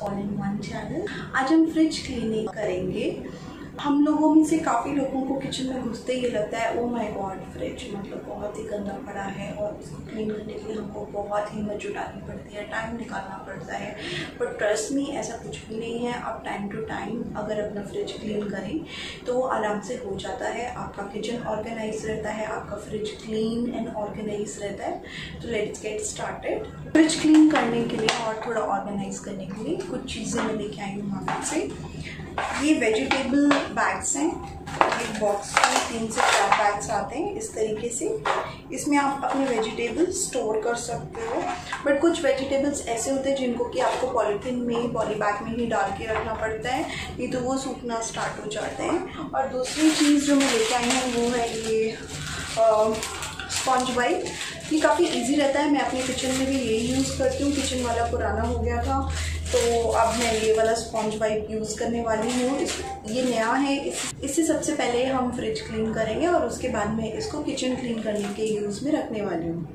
All in one channel. आज हम fridge cleaning करेंगे। हम लोगों में से काफ़ी लोगों को किचन में घुसते ही लगता है ओ माय गॉड फ्रिज मतलब बहुत ही गंदा पड़ा है और इसको क्लीन करने के लिए हमको बहुत हिम्मत जुटानी पड़ती है, टाइम निकालना पड़ता है। बट ट्रस्ट मी ऐसा कुछ भी नहीं है। आप टाइम टू टाइम अगर अपना फ्रिज क्लीन करें तो आराम से हो जाता है। आपका किचन ऑर्गेनाइज रहता है, आपका फ्रिज क्लीन एंड ऑर्गेनाइज रहता है। तो let's get started. Fridge clean करने के लिए और थोड़ा ऑर्गेनाइज करने के लिए कुछ चीज़ें मैं लेके आई हूँ मार्केट से। ये वेजिटेबल बैग्स हैं, एक बॉक्स में 3 से 4 बैग्स आते हैं इस तरीके से। इसमें आप अपने वेजिटेबल्स स्टोर कर सकते हो। बट कुछ वेजिटेबल्स ऐसे होते हैं जिनको कि आपको पॉलीथीन में, पॉली बैग में ही डाल के रखना पड़ता है, नहीं तो वो सूखना स्टार्ट हो जाते हैं। और दूसरी चीज़ जो मैं लेके आई हूँ वो है ये स्पॉन्ज वाइप। ये काफ़ी इजी रहता है, मैं अपने किचन में भी यही यूज़ करती हूँ। किचन वाला पुराना हो गया था तो अब मैं ये वाला स्पॉन्ज वाइप यूज़ करने वाली हूँ। ये नया है। इससे सबसे पहले हम फ्रिज क्लीन करेंगे और उसके बाद में इसको किचन क्लीन करने के यूज़ में रखने वाली हूँ।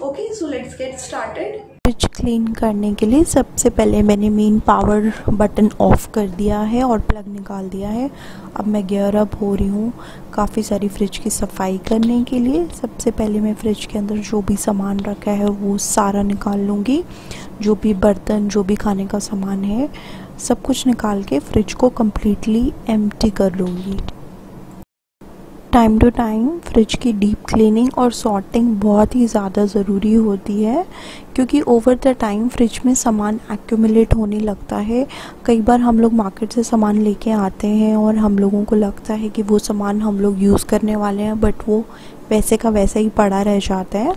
Okay, so let's get started. Fridge clean करने के लिए सबसे पहले मैंने मेन पावर बटन ऑफ़ कर दिया है और प्लग निकाल दिया है। अब मैं गियर अप हो रही हूँ काफ़ी सारी फ्रिज की सफाई करने के लिए। सबसे पहले मैं फ्रिज के अंदर जो भी सामान रखा है वो सारा निकाल लूँगी। जो भी बर्तन, जो भी खाने का सामान है, सब कुछ निकाल के फ्रिज को कम्प्लीटली एम्प्टी कर लूँगी। टाइम टू टाइम फ्रिज की डीप क्लीनिंग और सॉर्टिंग बहुत ही ज़्यादा ज़रूरी होती है, क्योंकि ओवर द टाइम फ्रिज में सामान एक्यूमुलेट होने लगता है। कई बार हम लोग मार्केट से सामान लेके आते हैं और हम लोगों को लगता है कि वो सामान हम लोग यूज़ करने वाले हैं, बट वो वैसे का वैसे ही पड़ा रह जाता है।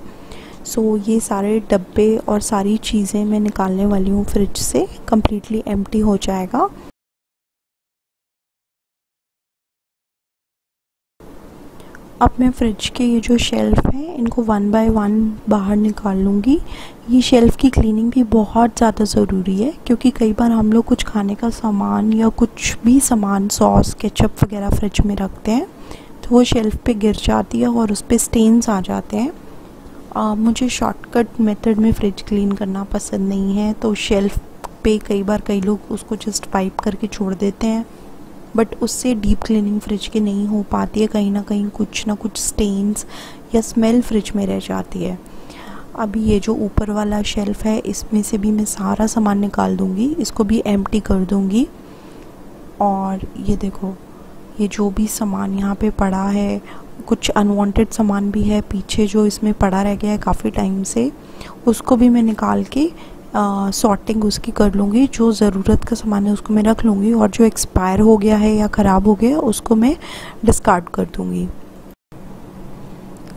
सो ये सारे डब्बे और सारी चीज़ें मैं निकालने वाली हूँ फ्रिज से। कम्प्लीटली एम्प्टी हो जाएगा। अब मैं फ्रिज के ये जो शेल्फ़ हैं इनको 1 बाय 1 बाहर निकाल लूँगी। ये शेल्फ़ की क्लीनिंग भी बहुत ज़्यादा ज़रूरी है, क्योंकि कई बार हम लोग कुछ खाने का सामान या कुछ भी सामान, सॉस, केचप वगैरह फ्रिज में रखते हैं तो वो शेल्फ़ पे गिर जाती है और उस पर स्टेन्स आ जाते हैं। मुझे शॉर्टकट मेथड में फ्रिज क्लीन करना पसंद नहीं है, तो शेल्फ़ पे कई बार कई लोग उसको जस्ट वाइप करके छोड़ देते हैं, बट उससे डीप क्लीनिंग फ्रिज की नहीं हो पाती है। कहीं ना कुछ स्टेन्स या स्मेल फ्रिज में रह जाती है। अभी ये जो ऊपर वाला शेल्फ़ है इसमें से भी मैं सारा सामान निकाल दूँगी, इसको भी एम्प्टी कर दूँगी। और ये देखो, ये जो भी सामान यहाँ पे पड़ा है, कुछ अनवांटेड सामान भी है पीछे जो इसमें पड़ा रह गया है काफ़ी टाइम से, उसको भी मैं निकाल के सॉर्टिंग उसकी कर लूँगी। जो ज़रूरत का सामान है उसको मैं रख लूँगी और जो एक्सपायर हो गया है या ख़राब हो गया उसको मैं डिस्कार्ड कर दूँगी।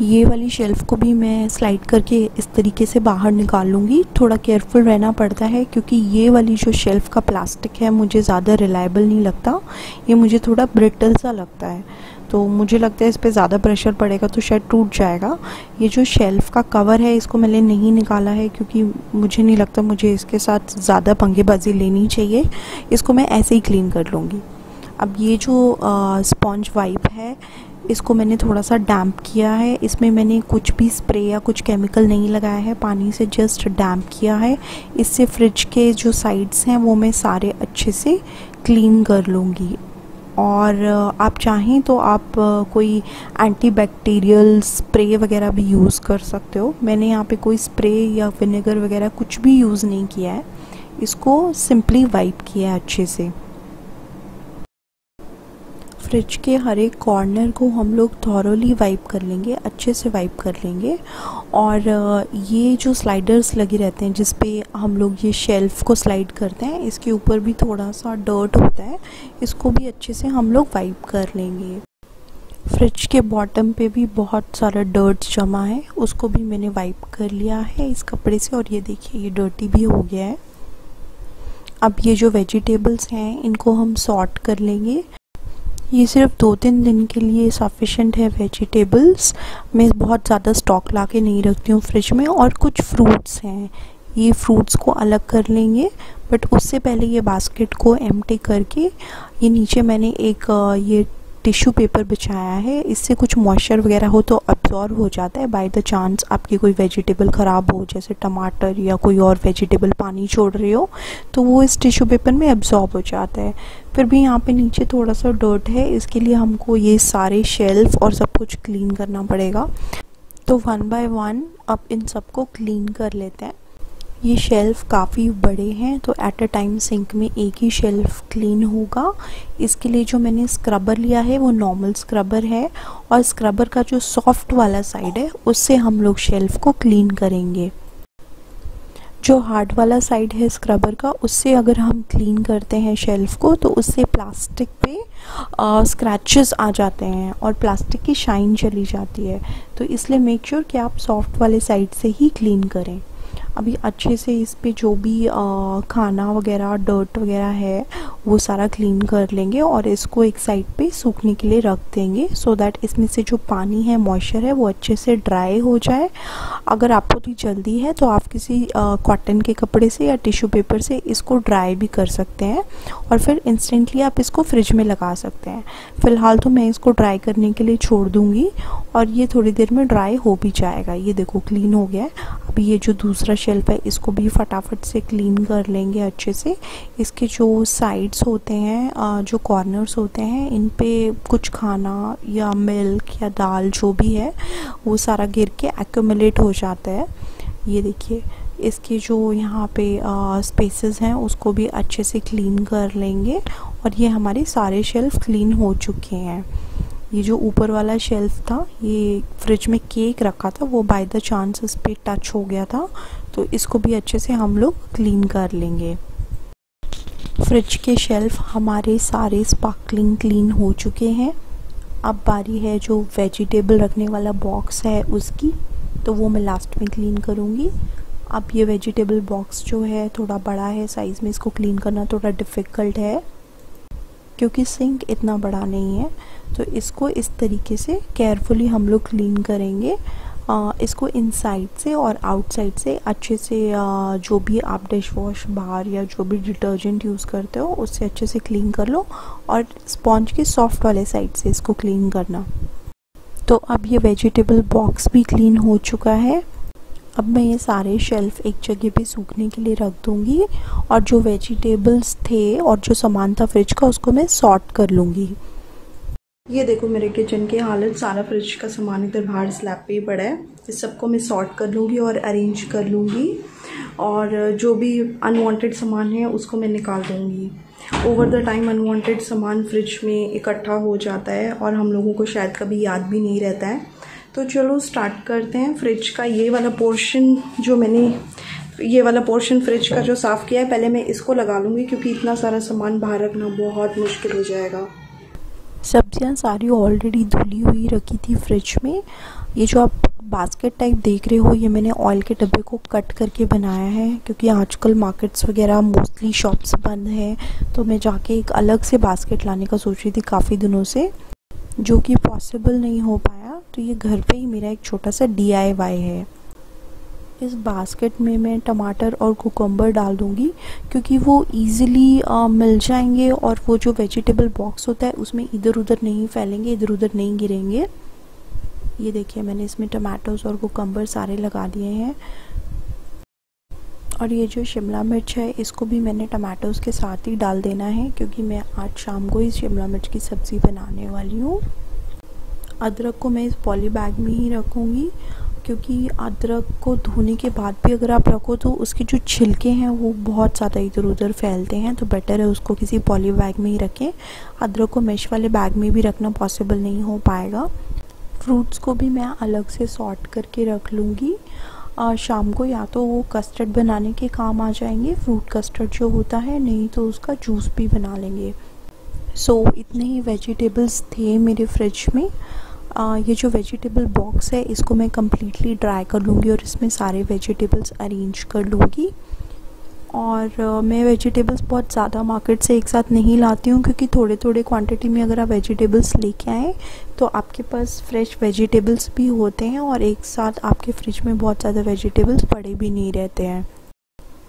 ये वाली शेल्फ़ को भी मैं स्लाइड करके इस तरीके से बाहर निकाल लूँगी। थोड़ा केयरफुल रहना पड़ता है, क्योंकि ये वाली जो शेल्फ़ का प्लास्टिक है मुझे ज़्यादा रिलायबल नहीं लगता। ये मुझे थोड़ा ब्रिटल सा लगता है, तो मुझे लगता है इस पे ज़्यादा प्रेशर पड़ेगा तो शायद टूट जाएगा। ये जो शेल्फ़ का कवर है इसको मैंने नहीं निकाला है, क्योंकि मुझे नहीं लगता मुझे इसके साथ ज़्यादा पंगेबाजी लेनी चाहिए। इसको मैं ऐसे ही क्लीन कर लूँगी। अब ये जो स्पॉन्ज वाइप है इसको मैंने थोड़ा सा डैम्प किया है। इसमें मैंने कुछ भी स्प्रे या कुछ केमिकल नहीं लगाया है, पानी से जस्ट डैम्प किया है। इससे फ्रिज के जो साइड्स हैं वो मैं सारे अच्छे से क्लीन कर लूँगी। और आप चाहें तो आप कोई एंटीबैक्टीरियल स्प्रे वगैरह भी यूज़ कर सकते हो। मैंने यहाँ पे कोई स्प्रे या विनेगर वगैरह कुछ भी यूज़ नहीं किया है, इसको सिंपली वाइप किया है अच्छे से। फ्रिज के हर एक कॉर्नर को हम लोग थॉरोली वाइप कर लेंगे, अच्छे से वाइप कर लेंगे। और ये जो स्लाइडर्स लगे रहते हैं जिस पे हम लोग ये शेल्फ़ को स्लाइड करते हैं, इसके ऊपर भी थोड़ा सा डर्ट होता है, इसको भी अच्छे से हम लोग वाइप कर लेंगे। फ्रिज के बॉटम पे भी बहुत सारा डर्ट जमा है, उसको भी मैंने वाइप कर लिया है इस कपड़े से। और ये देखिए, ये डर्टी भी हो गया है। अब ये जो वेजिटेबल्स हैं इनको हम सॉर्ट कर लेंगे। ये सिर्फ 2-3 दिन के लिए सफिशेंट है वेजिटेबल्स। मैं बहुत ज़्यादा स्टॉक ला के नहीं रखती हूँ फ्रिज में। और कुछ फ्रूट्स हैं, ये फ्रूट्स को अलग कर लेंगे, बट उससे पहले ये बास्केट को एम्प्टी करके ये नीचे मैंने एक ये टिश्यू पेपर बिछाया है, इससे कुछ मॉइस्चर वगैरह हो तो अब्जॉर्ब हो जाता है। बाय द चांस आपकी कोई वेजिटेबल ख़राब हो, जैसे टमाटर या कोई और वेजिटेबल पानी छोड़ रही हो, तो वो इस टिश्यू पेपर में अब्जॉर्ब हो जाता है। फिर भी यहाँ पे नीचे थोड़ा सा डर्ट है, इसके लिए हमको ये सारे शेल्फ और सब कुछ क्लीन करना पड़ेगा। तो 1 बाय 1 अब इन सबको क्लीन कर लेते हैं। ये शेल्फ़ काफ़ी बड़े हैं, तो एट अ टाइम सिंक में एक ही शेल्फ़ क्लीन होगा। इसके लिए जो मैंने स्क्रबर लिया है वो नॉर्मल स्क्रबर है, और स्क्रबर का जो सॉफ्ट वाला साइड है उससे हम लोग शेल्फ़ को क्लीन करेंगे। जो हार्ड वाला साइड है स्क्रबर का, उससे अगर हम क्लीन करते हैं शेल्फ़ को तो उससे प्लास्टिक पे स्क्रैचेस आ जाते हैं और प्लास्टिक की शाइन चली जाती है। तो इसलिए मेक श्योर कि आप सॉफ्ट वाले साइड से ही क्लीन करें। अभी अच्छे से इस पे जो भी खाना वगैरह डर्ट वगैरह है वो सारा क्लीन कर लेंगे और इसको एक साइड पे सूखने के लिए रख देंगे, सो दैट इसमें से जो पानी है, मॉइस्चर है, वो अच्छे से ड्राई हो जाए। अगर आपको थोड़ी जल्दी है तो आप किसी कॉटन के कपड़े से या टिश्यू पेपर से इसको ड्राई भी कर सकते हैं और फिर इंस्टेंटली आप इसको फ्रिज में लगा सकते हैं। फ़िलहाल तो मैं इसको ड्राई करने के लिए छोड़ दूँगी और ये थोड़ी देर में ड्राई हो भी जाएगा। ये देखो क्लीन हो गया है। अभी ये जो दूसरा शेल्फ है इसको भी फटाफट से क्लीन कर लेंगे अच्छे से। इसके जो साइड्स होते हैं, जो कॉर्नर्स होते हैं, इन पे कुछ खाना या मिल्क या दाल जो भी है वो सारा गिर के एक्यूमुलेट हो जाता है। ये देखिए, इसके जो यहाँ पे स्पेसेस हैं उसको भी अच्छे से क्लीन कर लेंगे और ये हमारे सारे शेल्फ क्लीन हो चुके हैं। ये जो ऊपर वाला शेल्फ था, ये फ्रिज में केक रखा था, वो बाय द चांस इस पे टच हो गया था, तो इसको भी अच्छे से हम लोग क्लीन कर लेंगे। फ्रिज के शेल्फ हमारे सारे स्पार्कलिंग क्लीन हो चुके हैं। अब बारी है जो वेजिटेबल रखने वाला बॉक्स है उसकी, तो वो मैं लास्ट में क्लीन करूँगी। अब ये वेजिटेबल बॉक्स जो है थोड़ा बड़ा है साइज़ में, इसको क्लीन करना थोड़ा डिफ़िकल्ट है क्योंकि सिंक इतना बड़ा नहीं है। तो इसको इस तरीके से केयरफुली हम लोग क्लीन करेंगे। इसको इनसाइड से और आउटसाइड से अच्छे से जो भी आप डिश वॉश बार या जो भी डिटर्जेंट यूज़ करते हो उससे अच्छे से क्लीन कर लो और स्पॉन्ज के सॉफ्ट वाले साइड से इसको क्लीन करना। तो अब ये वेजिटेबल बॉक्स भी क्लीन हो चुका है। अब मैं ये सारे शेल्फ एक जगह पे सूखने के लिए रख दूँगी और जो वेजिटेबल्स थे और जो सामान था फ्रिज का उसको मैं सॉर्ट कर लूँगी। ये देखो मेरे किचन की हालत, सारा फ्रिज का सामान इधर बाहर स्लैब पे ही पड़ा है। इस सबको मैं सॉर्ट कर लूँगी और अरेंज कर लूँगी और जो भी अनवांटेड सामान है उसको मैं निकाल दूँगी। ओवर द टाइम अनवांटेड सामान फ्रिज में इकट्ठा हो जाता है और हम लोगों को शायद कभी याद भी नहीं रहता है। तो चलो स्टार्ट करते हैं। फ्रिज का ये वाला पोर्शन फ्रिज का जो साफ़ किया है, पहले मैं इसको लगा लूँगी क्योंकि इतना सारा सामान बाहर रखना बहुत मुश्किल हो जाएगा। सब्जियां सारी ऑलरेडी धुली हुई रखी थी फ्रिज में। ये जो आप बास्केट टाइप देख रहे हो, ये मैंने ऑयल के डब्बे को कट करके बनाया है क्योंकि आजकल मार्केट्स वगैरह मोस्टली शॉप्स बंद हैं, तो मैं जाके एक अलग से बास्केट लाने का सोच रही थी काफ़ी दिनों से, जो कि पॉसिबल नहीं हो पाया। तो ये घर पे ही मेरा एक छोटा सा DIY है। इस बास्केट में मैं टमाटर और कुकम्बर डाल दूँगी क्योंकि वो इजीली मिल जाएंगे और वो जो वेजिटेबल बॉक्स होता है उसमें इधर उधर नहीं फैलेंगे, इधर उधर नहीं गिरेंगे। ये देखिए मैंने इसमें टमाटोज और कुकम्बर सारे लगा दिए हैं। और ये जो शिमला मिर्च है इसको भी मैंने टमाटोज़ के साथ ही डाल देना है क्योंकि मैं आज शाम को ही शिमला मिर्च की सब्ज़ी बनाने वाली हूँ। अदरक को मैं इस पॉली बैग में ही रखूँगी क्योंकि अदरक को धोने के बाद भी अगर आप रखो तो उसके जो छिलके हैं वो बहुत ज़्यादा इधर उधर फैलते हैं, तो बेटर है उसको किसी पॉली बैग में ही रखें। अदरक को मेश वाले बैग में भी रखना पॉसिबल नहीं हो पाएगा। फ्रूट्स को भी मैं अलग से सॉर्ट करके रख लूँगी। शाम को या तो वो कस्टर्ड बनाने के काम आ जाएंगे, फ्रूट कस्टर्ड जो होता है, नहीं तो उसका जूस भी बना लेंगे। सो इतने ही वेजिटेबल्स थे मेरे फ्रिज में। ये जो वेजिटेबल बॉक्स है इसको मैं कम्प्लीटली ड्राई कर लूँगी और इसमें सारे वेजिटेबल्स अरेंज कर लूँगी। और मैं वेजिटेबल्स बहुत ज़्यादा मार्केट से एक साथ नहीं लाती हूँ क्योंकि थोड़े थोड़े क्वांटिटी में अगर आप वेजिटेबल्स लेके आएँ तो आपके पास फ्रेश वेजिटेबल्स भी होते हैं और एक साथ आपके फ्रिज में बहुत ज़्यादा वेजिटेबल्स पड़े भी नहीं रहते हैं।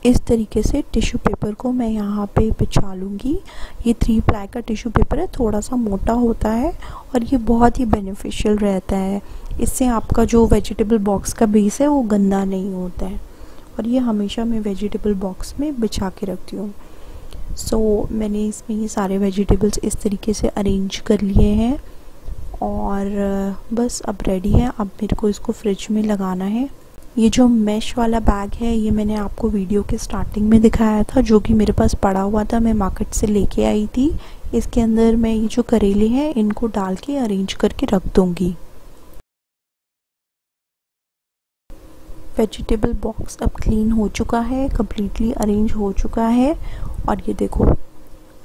इस तरीके से टिश्यू पेपर को मैं यहाँ पे बिछा लूँगी। ये 3 प्लाई का टिश्यू पेपर है, थोड़ा सा मोटा होता है और ये बहुत ही बेनिफिशियल रहता है। इससे आपका जो वेजिटेबल बॉक्स का बेस है वो गंदा नहीं होता है। और ये हमेशा मैं वेजिटेबल बॉक्स में बिछा के रखती हूँ। सो मैंने इसमें ये सारे वेजिटेबल्स इस तरीके से अरेंज कर लिए हैं और बस अब रेडी है। अब मेरे को इसको फ्रिज में लगाना है। ये जो मैश वाला बैग है ये मैंने आपको वीडियो के स्टार्टिंग में दिखाया था, जो कि मेरे पास पड़ा हुआ था, मैं मार्केट से लेके आई थी। इसके अंदर मैं ये जो करेले हैं इनको डाल के अरेंज करके रख दूँगी। वेजिटेबल बॉक्स अब क्लीन हो चुका है, कम्प्लीटली अरेंज हो चुका है। और ये देखो,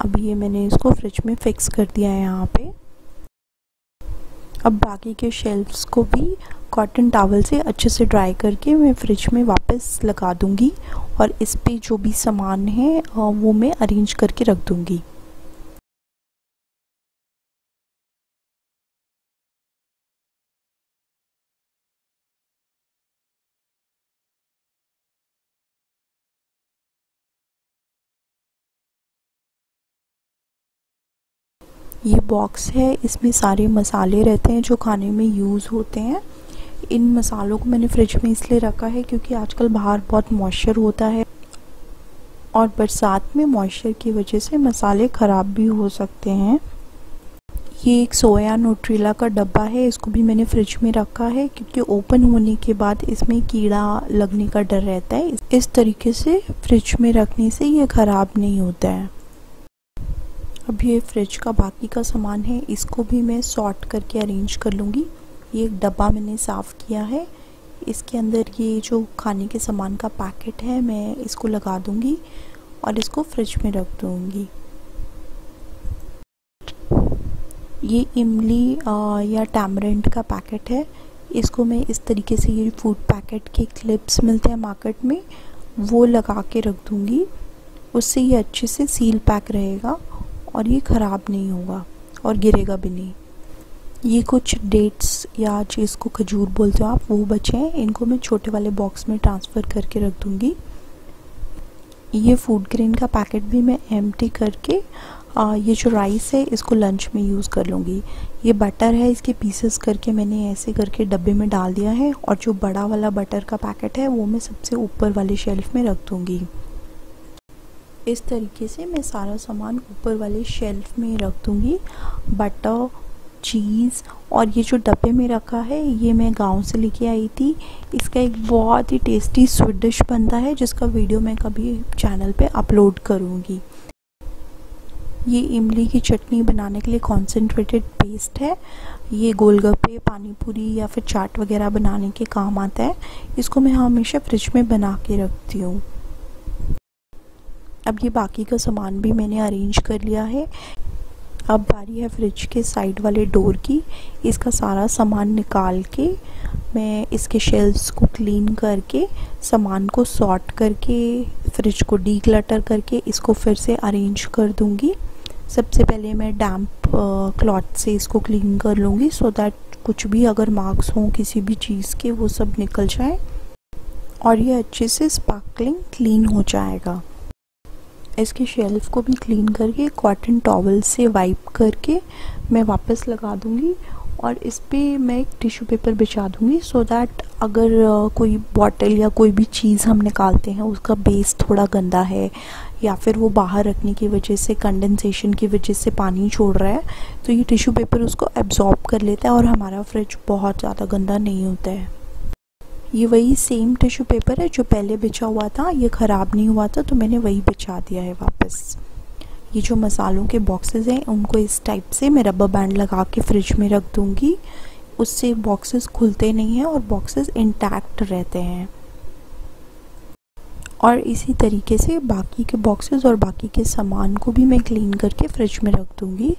अब ये मैंने इसको फ्रिज में फिक्स कर दिया है यहाँ पे। अब बाकी के शेल्फ्स को भी कॉटन टॉवल से अच्छे से ड्राई करके मैं फ्रिज में वापस लगा दूंगी और इस पे जो भी सामान है वो मैं अरेंज करके रख दूंगी। ये बॉक्स है, इसमें सारे मसाले रहते हैं जो खाने में यूज़ होते हैं। इन मसालों को मैंने फ्रिज में इसलिए रखा है क्योंकि आजकल बाहर बहुत मॉइस्चर होता है और बरसात में मॉइस्चर की वजह से मसाले ख़राब भी हो सकते हैं। ये एक सोया न्यूट्रेला का डब्बा है, इसको भी मैंने फ्रिज में रखा है क्योंकि ओपन होने के बाद इसमें कीड़ा लगने का डर रहता है। इस तरीके से फ्रिज में रखने से ये ख़राब नहीं होता है। अब ये फ्रिज का बाकी का सामान है, इसको भी मैं सॉर्ट करके अरेंज कर लूँगी। ये एक डब्बा मैंने साफ़ किया है, इसके अंदर ये जो खाने के सामान का पैकेट है मैं इसको लगा दूँगी और इसको फ्रिज में रख दूँगी। ये इमली या टैमरिंड का पैकेट है, इसको मैं इस तरीके से, ये फूड पैकेट के क्लिप्स मिलते हैं मार्केट में, वो लगा के रख दूँगी। उससे ये अच्छे से सील पैक रहेगा और ये ख़राब नहीं होगा और गिरेगा भी नहीं। ये कुछ डेट्स या जिसको खजूर बोलते हो आप, वो बचे हैं, इनको मैं छोटे वाले बॉक्स में ट्रांसफ़र करके रख दूँगी। ये फूड ग्रेन का पैकेट भी मैं एम्प्टी करके ये जो राइस है इसको लंच में यूज़ कर लूँगी। ये बटर है, इसके पीसेस करके मैंने ऐसे करके डब्बे में डाल दिया है और जो बड़ा वाला बटर का पैकेट है वो मैं सबसे ऊपर वाले शेल्फ में रख दूँगी। इस तरीके से मैं सारा सामान ऊपर वाले शेल्फ में रख दूँगी। बटर, चीज़ और ये जो डब्बे में रखा है ये मैं गांव से लेके आई थी। इसका एक बहुत ही टेस्टी स्वीट डिश बनता है जिसका वीडियो मैं कभी चैनल पे अपलोड करूँगी। ये इमली की चटनी बनाने के लिए कॉन्सेंट्रेटेड पेस्ट है। ये गोलगप्पे, पानी पूरी या फिर चाट वगैरह बनाने के काम आता है। इसको मैं हमेशा फ्रिज में बना के रखती हूँ। अब ये बाकी का सामान भी मैंने अरेंज कर लिया है। अब बारी है फ्रिज के साइड वाले डोर की। इसका सारा सामान निकाल के मैं इसके शेल्फ्स को क्लीन करके, सामान को सॉर्ट करके, फ्रिज को डीक्लटर करके इसको फिर से अरेंज कर दूंगी। सबसे पहले मैं डैम्प क्लॉथ से इसको क्लीन कर लूँगी सो दैट कुछ भी अगर मार्क्स हों किसी भी चीज़ के वो सब निकल जाए और ये अच्छे से स्पार्कलिंग क्लीन हो जाएगा। इसके शेल्फ को भी क्लीन करके कॉटन टॉवल से वाइप करके मैं वापस लगा दूंगी और इस पे मैं एक टिश्यू पेपर बिछा दूंगी सो दैट अगर कोई बॉटल या कोई भी चीज़ हम निकालते हैं उसका बेस थोड़ा गंदा है या फिर वो बाहर रखने की वजह से कंडेंसेशन की वजह से पानी छोड़ रहा है तो ये टिश्यू पेपर उसको एब्जॉर्ब कर लेता है और हमारा फ्रिज बहुत ज़्यादा गंदा नहीं होता है। ये वही सेम टिश्यू पेपर है जो पहले बिछा हुआ था, ये ख़राब नहीं हुआ था तो मैंने वही बिछा दिया है वापस। ये जो मसालों के बॉक्सेस हैं उनको इस टाइप से मैं रबर बैंड लगा के फ्रिज में रख दूँगी, उससे बॉक्सेस खुलते नहीं हैं और बॉक्सेस इंटैक्ट रहते हैं। और इसी तरीके से बाकी के बॉक्सेस और बाकी के सामान को भी मैं क्लीन करके फ्रिज में रख दूँगी।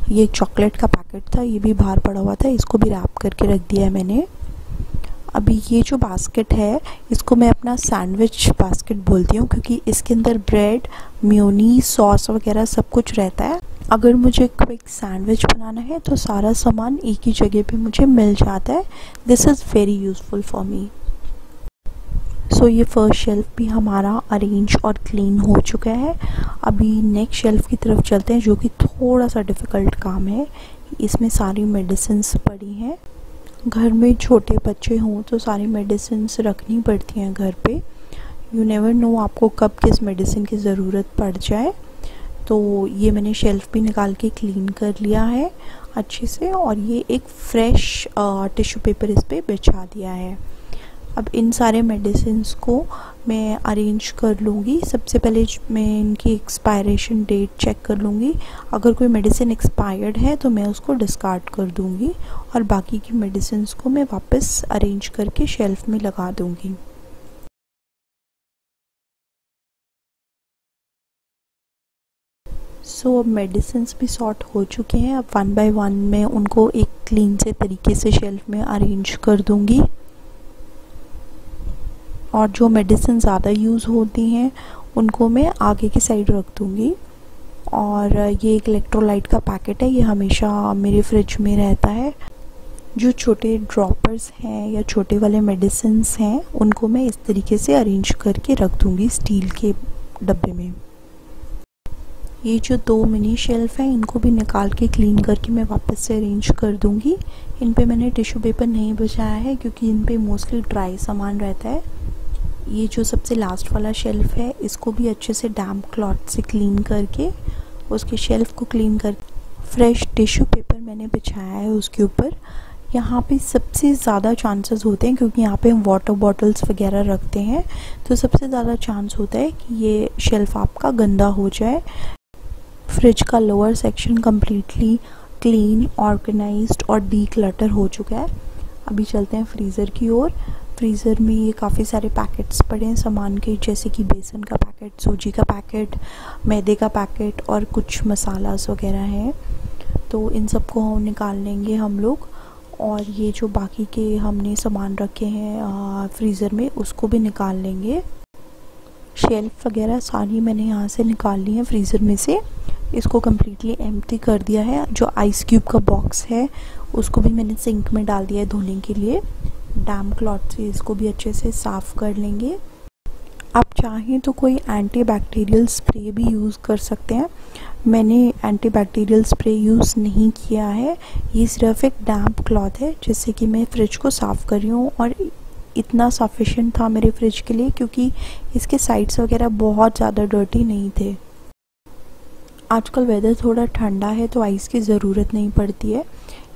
ये चॉकलेट का पैकेट था, ये भी बाहर पड़ा हुआ था, इसको भी रैप करके रख दिया है मैंने। अभी ये जो बास्केट है इसको मैं अपना सैंडविच बास्केट बोलती हूँ क्योंकि इसके अंदर ब्रेड, मेयोनीज, सॉस वगैरह सब कुछ रहता है। अगर मुझे क्विक सैंडविच बनाना है तो सारा सामान एक ही जगह पे मुझे मिल जाता है। This is very useful for me. So ये फर्स्ट शेल्फ भी हमारा अरेंज और क्लीन हो चुका है। अभी नेक्स्ट शेल्फ की तरफ चलते हैं, जो कि थोड़ा सा डिफ़िकल्ट काम है। इसमें सारी मेडिसिन्स पड़ी हैं। घर में छोटे बच्चे हों तो सारी मेडिसिन्स रखनी पड़ती हैं घर पे। यू नेवर नो आपको कब किस मेडिसिन की ज़रूरत पड़ जाए। तो ये मैंने शेल्फ भी निकाल के क्लीन कर लिया है अच्छे से, और ये एक फ्रेश टिश्यू पेपर इस पर बिछा दिया है। अब इन सारे मेडिसिन्स को मैं अरेंज कर लूँगी। सबसे पहले मैं इनकी एक्सपायरेशन डेट चेक कर लूँगी। अगर कोई मेडिसिन एक्सपायर्ड है तो मैं उसको डिस्कार्ड कर दूँगी, और बाकी की मेडिसिन्स को मैं वापस अरेंज करके शेल्फ में लगा दूँगी। सो अब मेडिसिन्स भी सॉर्ट हो चुके हैं। अब 1 बाय 1 मैं उनको एक क्लीन से तरीके से शेल्फ में अरेंज कर दूँगी, और जो मेडिसिन ज़्यादा यूज़ होती हैं उनको मैं आगे की साइड रख दूँगी। और ये एक इलेक्ट्रोलाइट का पैकेट है, ये हमेशा मेरे फ्रिज में रहता है। जो छोटे ड्रॉपर्स हैं या छोटे वाले मेडिसिन्स हैं उनको मैं इस तरीके से अरेंज करके रख दूँगी स्टील के डब्बे में। ये जो 2 मिनी शेल्फ हैं इनको भी निकाल के क्लीन करके मैं वापस से अरेंज कर दूँगी। इन पे मैंने टिश्यू पेपर नहीं बिछाया है क्योंकि इन पे मोस्टली ड्राई सामान रहता है। ये जो सबसे लास्ट वाला शेल्फ है इसको भी अच्छे से डैम्प क्लॉथ से क्लीन करके उसके शेल्फ को क्लीन कर फ्रेश टिश्यू पेपर मैंने बिछाया है उसके ऊपर। यहाँ पे सबसे ज़्यादा चांसेस होते हैं, क्योंकि यहाँ पे हम वाटर बॉटल्स वगैरह रखते हैं, तो सबसे ज़्यादा चांस होता है कि ये शेल्फ आपका गंदा हो जाए। फ्रिज का lower section completely clean, organised और डीक्लटर हो चुका है। अभी चलते हैं फ्रीज़र की ओर। फ्रीज़र में ये काफ़ी सारे पैकेट्स पड़े हैं सामान के, जैसे कि बेसन का पैकेट, सूजी का पैकेट, मैदे का पैकेट और कुछ मसालास वगैरह हैं। तो इन सबको हम निकाल लेंगे हम लोग, और ये जो बाकी के हमने सामान रखे हैं फ्रीज़र में उसको भी निकाल लेंगे। शेल्फ वगैरह सारी मैंने यहाँ से निकाल ली है फ्रीज़र में से। इसको कम्प्लीटली एम्प्टी कर दिया है। जो आइस क्यूब का बॉक्स है उसको भी मैंने सिंक में डाल दिया है धोने के लिए। डैम्प क्लॉथ से इसको भी अच्छे से साफ़ कर लेंगे। आप चाहें तो कोई एंटीबैक्टीरियल स्प्रे भी यूज़ कर सकते हैं। मैंने एंटीबैक्टीरियल स्प्रे यूज़ नहीं किया है, ये सिर्फ एक डैम्प क्लॉथ है जिससे कि मैं फ्रिज को साफ़ कर रही हूँ, और इतना सफिशिएंट था मेरे फ्रिज के लिए क्योंकि इसके साइड्स वगैरह बहुत ज़्यादा डर्टी नहीं थे। आजकल वेदर थोड़ा ठंडा है तो आइस की ज़रूरत नहीं पड़ती है,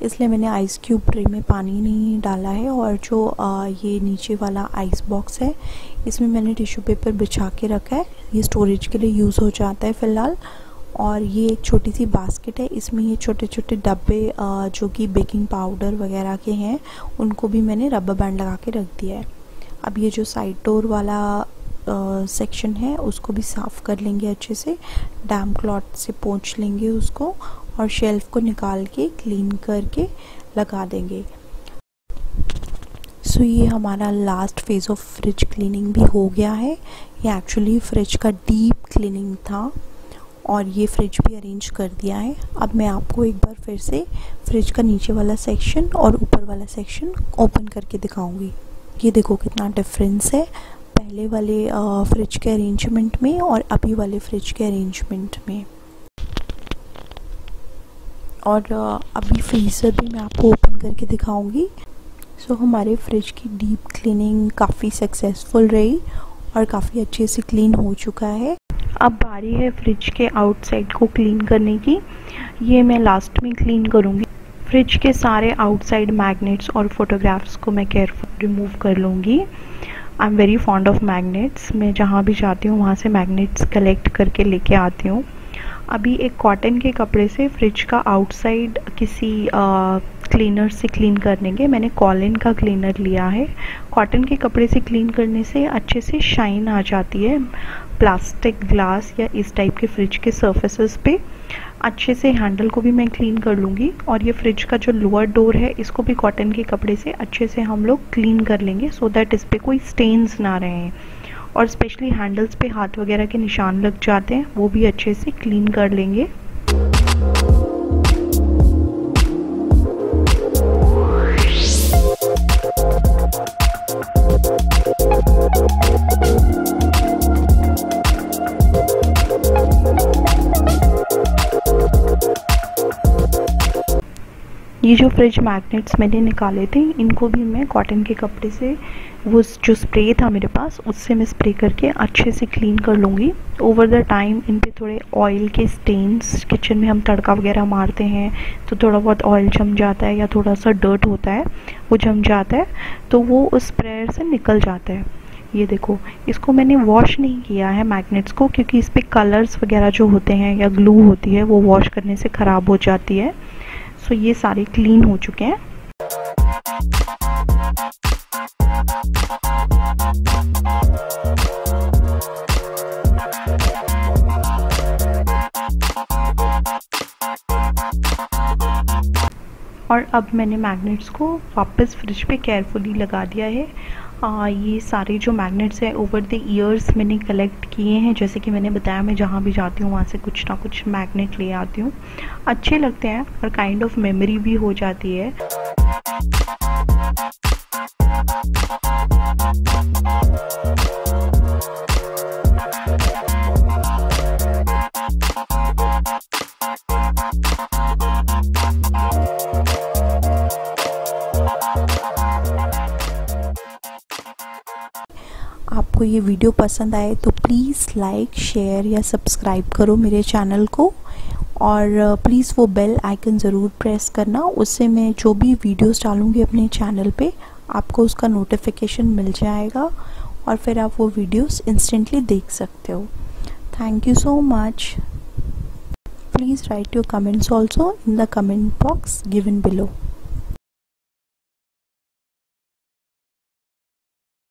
इसलिए मैंने आइस क्यूब ट्रे में पानी नहीं डाला है। और जो ये नीचे वाला आइस बॉक्स है इसमें मैंने टिश्यू पेपर बिछा के रखा है, ये स्टोरेज के लिए यूज़ हो जाता है फ़िलहाल। और ये एक छोटी सी बास्केट है, इसमें ये छोटे छोटे डब्बे जो कि बेकिंग पाउडर वगैरह के हैं उनको भी मैंने रबर बैंड लगा के रख दिया है। अब ये जो साइड डोर वाला सेक्शन है उसको भी साफ़ कर लेंगे अच्छे से, डैम्प क्लॉथ से पोंछ लेंगे उसको, और शेल्फ को निकाल के क्लीन करके लगा देंगे। सो ये हमारा last phase of fridge cleaning भी हो गया है। ये एक्चुअली फ्रिज का डीप क्लीनिंग था, और ये फ्रिज भी अरेंज कर दिया है। अब मैं आपको एक बार फिर से फ्रिज का नीचे वाला सेक्शन और ऊपर वाला सेक्शन ओपन करके दिखाऊंगी। ये देखो कितना डिफरेंस है पहले वाले फ्रिज के अरेंजमेंट में और अभी वाले फ्रिज के अरेंजमेंट में। और अभी फ्रीज़र भी मैं आपको ओपन करके दिखाऊंगी। सो हमारे फ्रिज की डीप क्लीनिंग काफ़ी सक्सेसफुल रही और काफ़ी अच्छे से क्लीन हो चुका है। अब बारी है फ्रिज के आउटसाइड को क्लीन करने की। ये मैं लास्ट में क्लीन करूँगी। फ्रिज के सारे आउटसाइड मैग्नेट्स और फोटोग्राफ्स को मैं केयरफुल रिमूव कर लूँगी। I am very fond of magnets. मैं जहाँ भी जाती हूँ वहाँ से मैग्नेट्स कलेक्ट करके लेके आती हूँ। अभी एक कॉटन के कपड़े से फ्रिज का आउटसाइड किसी क्लीनर से क्लीन कर लेंगे। मैंने कॉलिन का क्लीनर लिया है। कॉटन के कपड़े से क्लीन करने से अच्छे से शाइन आ जाती है प्लास्टिक, ग्लास या इस टाइप के फ्रिज के सर्फेसेस पे। अच्छे से हैंडल को भी मैं क्लीन कर लूँगी। और ये फ्रिज का जो लोअर डोर है इसको भी कॉटन के कपड़े से अच्छे से हम लोग क्लीन कर लेंगे, सो दैट इस पर कोई स्टेन्स ना रहें। और स्पेशली हैंडल्स पे हाथ वगैरह के निशान लग जाते हैं, वो भी अच्छे से क्लीन कर लेंगे। ये जो फ्रिज मैग्नेट्स मैंने निकाले थे, इनको भी मैं कॉटन के कपड़े से, वो जो स्प्रे था मेरे पास उससे मैं स्प्रे करके अच्छे से क्लीन कर लूँगी। ओवर द टाइम इन पे थोड़े ऑयल के स्टेन्स, किचन में हम तड़का वगैरह मारते हैं तो थोड़ा बहुत ऑयल जम जाता है या थोड़ा सा डर्ट होता है वो जम जाता है, तो वो उस स्प्रेयर से निकल जाता है। ये देखो, इसको मैंने वॉश नहीं किया है मैग्नेट्स को, क्योंकि इस पे कलर्स वगैरह जो होते हैं या ग्लू होती है वो वॉश करने से ख़राब हो जाती है। सो ये सारे क्लीन हो चुके हैं। और अब मैंने मैग्नेट्स को वापस फ्रिज पे केयरफुली लगा दिया है। ये सारे जो मैग्नेट्स हैं ओवर द ईयर्स मैंने कलेक्ट किए हैं। जैसे कि मैंने बताया, मैं जहाँ भी जाती हूँ वहाँ से कुछ ना कुछ मैग्नेट ले आती हूँ। अच्छे लगते हैं और काइंड ऑफ मेमोरी भी हो जाती है। आपको ये वीडियो पसंद आए तो प्लीज़ लाइक, शेयर या सब्सक्राइब करो मेरे चैनल को, और प्लीज़ वो बेल आइकन ज़रूर प्रेस करना। उससे मैं जो भी वीडियोस डालूँगी अपने चैनल पे आपको उसका नोटिफिकेशन मिल जाएगा और फिर आप वो वीडियोस इंस्टेंटली देख सकते हो। Thank you so much. Please write your comments also in the comment box given below.